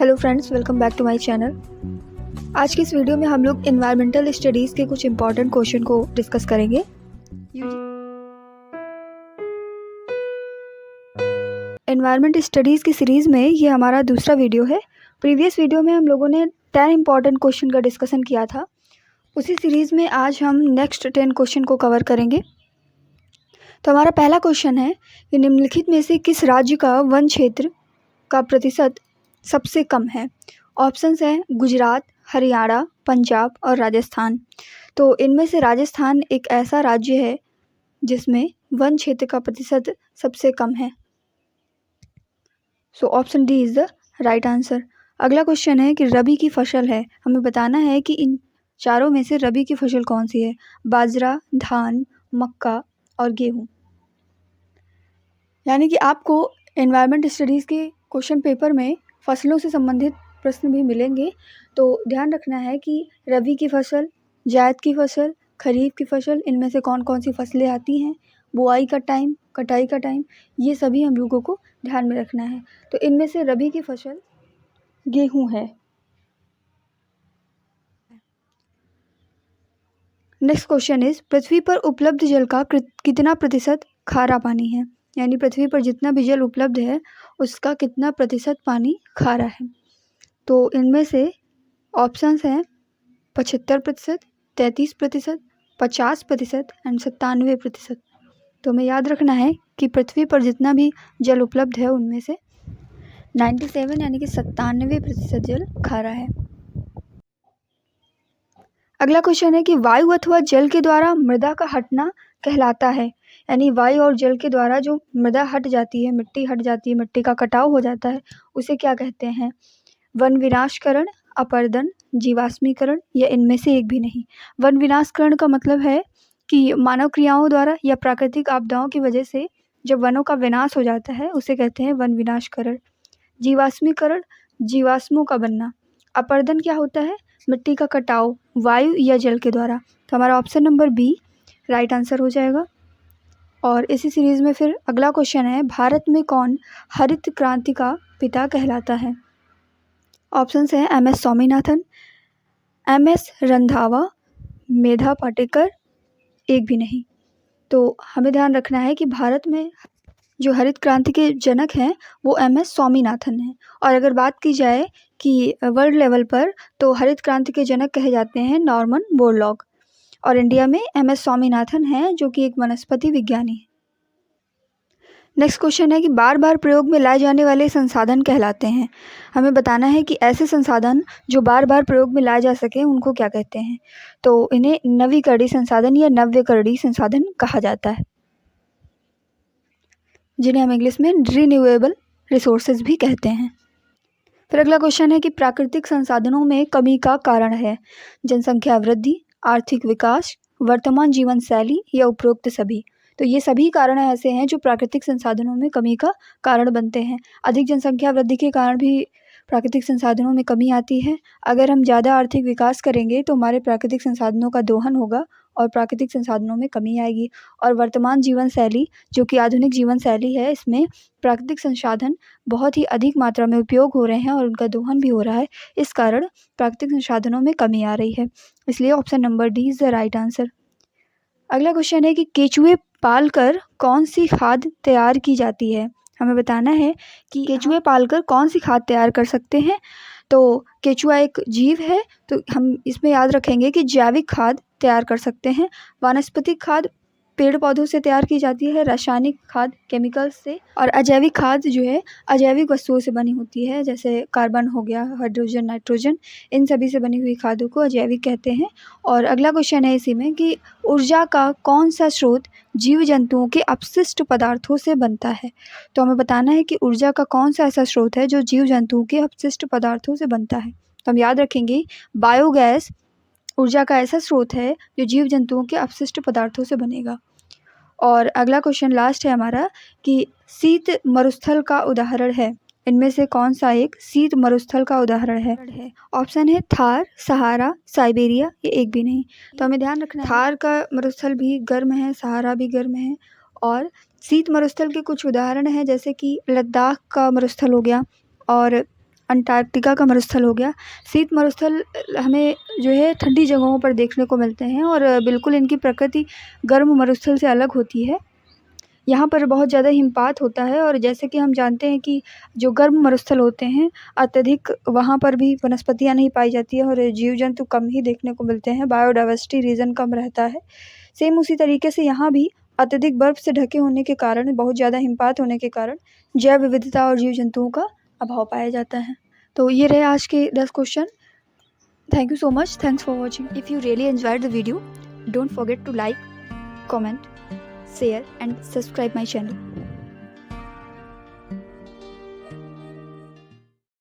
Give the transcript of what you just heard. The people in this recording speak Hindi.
Hello friends, welcome back to my channel. आज की इस वीडियो में हम लोग एनवायरमेंटल स्टडीज़ के कुछ इंपॉर्टेंट क्वेश्चन को डिस्कस करेंगे। एनवायरमेंट स्टडीज़ की सीरीज़ में ये हमारा दूसरा वीडियो है। प्रीवियस वीडियो में हम लोगों ने 10 इंपॉर्टेंट क्वेश्चन का डिस्कशन किया था। उसी सीरीज़ में आज हम नेक्स्ट 10 क्वेश्चन को कवर करेंगे। तो हमारा पहला क्वेश्चन है कि निम्नलिखित में से किस राज्य का वन क्षेत्र का प्रतिशत सबसे कम है। ऑप्शंस हैं गुजरात, हरियाणा, पंजाब और राजस्थान। तो इनमें से राजस्थान एक ऐसा राज्य है जिसमें वन क्षेत्र का प्रतिशत सबसे कम है। So option D is the right answer. अगला क्वेश्चन है कि रबी की फसल है, हमें बताना है कि इन चारों में से रबी की फसल कौन सी है। बाजरा, धान, मक्का और गेहूँ। यानी कि आपको एनवायरमेंट स्टडीज़ के क्वेश्चन पेपर में फसलों से संबंधित प्रश्न भी मिलेंगे। तो ध्यान रखना है कि रबी की फसल, जायद की फसल, खरीफ की फसल, इनमें से कौन कौन सी फसलें आती हैं, बुआई का टाइम, कटाई का टाइम, ये सभी हम लोगों को ध्यान में रखना है। तो इनमें से रबी की फसल गेहूँ है। नेक्स्ट क्वेश्चन इज पृथ्वी पर उपलब्ध जल का कितना प्रतिशत खारा पानी है। यानी पृथ्वी पर जितना भी जल उपलब्ध है उसका कितना प्रतिशत पानी खारा है। तो इनमें से ऑप्शंस हैं 75%, 33%, 50% एंड 97%। तो हमें याद रखना है कि पृथ्वी पर जितना भी जल उपलब्ध है उनमें से 97 यानी कि 97% जल खारा है। अगला क्वेश्चन है कि वायु अथवा जल के द्वारा मृदा का हटना कहलाता है। यानी वायु और जल के द्वारा जो मृदा हट जाती है, मिट्टी हट जाती है, मिट्टी का कटाव हो जाता है, उसे क्या कहते हैं। वन विनाशकरण, अपरदन, जीवाश्मीकरण या इनमें से एक भी नहीं। वन विनाशकरण का मतलब है कि मानव क्रियाओं द्वारा या प्राकृतिक आपदाओं की वजह से जब वनों का विनाश हो जाता है उसे कहते हैं वन विनाशकरण। जीवाश्मीकरण, जीवाश्मों का बनना। अपरदन क्या होता है, मिट्टी का कटाव वायु या जल के द्वारा। तो हमारा option number B right answer हो जाएगा। और इसी सीरीज में फिर अगला क्वेश्चन है भारत में कौन हरित क्रांति का पिता कहलाता है। ऑप्शंस हैं M S Swaminathan, M S Randhawa, Medha Patkar, एक भी नहीं। तो हमें ध्यान रखना है कि भारत में जो हरित क्रांति के जनक हैं वो एम एस स्वामीनाथन हैं। और अगर बात की जाए कि वर्ल्ड लेवल पर तो हरित क्रांति के जनक कहे जाते हैं नॉर्मन बोरलॉग। और इंडिया में एम एस स्वामीनाथन हैं जो कि एक वनस्पति विज्ञानी है। नेक्स्ट क्वेश्चन है कि बार बार प्रयोग में लाए जाने वाले संसाधन कहलाते हैं। हमें बताना है कि ऐसे संसाधन जो बार बार प्रयोग में लाए जा सके उनको क्या कहते हैं। तो इन्हें नवीकरणीय संसाधन या नव्यकरणीय संसाधन कहा जाता है, जिन्हें हम इंग्लिश में रिन्यूएबल रिसोर्सेज भी कहते हैं। फिर अगला क्वेश्चन है कि प्राकृतिक संसाधनों में कमी का कारण है। जनसंख्या वृद्धि, आर्थिक विकास, वर्तमान जीवन शैली या उपरोक्त सभी। तो ये सभी कारण ऐसे हैं जो प्राकृतिक संसाधनों में कमी का कारण बनते हैं। अधिक जनसंख्या वृद्धि के कारण भी प्राकृतिक संसाधनों में कमी आती है। अगर हम ज़्यादा आर्थिक विकास करेंगे तो हमारे प्राकृतिक संसाधनों का दोहन होगा और प्राकृतिक संसाधनों में कमी आएगी। और वर्तमान जीवन शैली जो कि आधुनिक जीवन शैली है, इसमें प्राकृतिक संसाधन बहुत ही अधिक मात्रा में उपयोग हो रहे हैं और उनका दोहन भी हो रहा है। इस कारण प्राकृतिक संसाधनों में कमी आ रही है। इसलिए option number D is the right answer. अगला क्वेश्चन है कि केचुए पालकर कौन सी खाद तैयार की जाती है। हमें बताना है कि केचुए पालकर कौन सी खाद तैयार कर सकते हैं। तो केचुआ एक जीव है, तो हम इसमें याद रखेंगे कि जैविक खाद तैयार कर सकते हैं। वानस्पतिक खाद पेड़ पौधों से तैयार की जाती है, रासायनिक खाद केमिकल्स से, और अजैविक खाद जो है अजैविक वस्तुओं से बनी होती है, जैसे कार्बन हो गया, हाइड्रोजन, नाइट्रोजन, इन सभी से बनी हुई खादों को अजैविक कहते हैं। और अगला क्वेश्चन है इसी में कि ऊर्जा का कौन सा स्रोत जीव जंतुओं के अपशिष्ट पदार्थों से बनता है। तो हमें बताना है कि ऊर्जा का कौन सा ऐसा स्रोत है जो जीव जंतुओं के अपशिष्ट पदार्थों से बनता है। तो हम याद रखेंगे बायोगैस ऊर्जा का ऐसा स्रोत है जो जीव जंतुओं के अपशिष्ट पदार्थों से बनेगा। और अगला क्वेश्चन लास्ट है हमारा कि शीत मरुस्थल का उदाहरण है। इनमें से कौन सा एक शीत मरुस्थल का उदाहरण है। ऑप्शन है थार, सहारा, साइबेरिया, ये एक भी नहीं। तो हमें ध्यान रखना है थार का मरुस्थल भी गर्म है, सहारा भी गर्म है। और शीत मरुस्थल के कुछ उदाहरण हैं जैसे कि लद्दाख का मरुस्थल हो गया और अंटार्कटिका का मरुस्थल हो गया। शीत मरुस्थल हमें जो है ठंडी जगहों पर देखने को मिलते हैं और बिल्कुल इनकी प्रकृति गर्म मरुस्थल से अलग होती है। यहाँ पर बहुत ज़्यादा हिमपात होता है और जैसे कि हम जानते हैं कि जो गर्म मरुस्थल होते हैं अत्यधिक वहाँ पर भी वनस्पतियाँ नहीं पाई जाती है और जीव जंतु कम ही देखने को मिलते हैं, बायोडाइवर्सिटी रीजन कम रहता है। सेम उसी तरीके से यहाँ भी अत्यधिक बर्फ से ढके होने के कारण, बहुत ज़्यादा हिमपात होने के कारण जैव विविधता और जीव जंतुओं का अभाव पाया जाता है। तो ये रहे आज के 10 question. Thank you so much, thanks for watching. If you really enjoyed the video, don't forget to like, comment, share and subscribe my channel.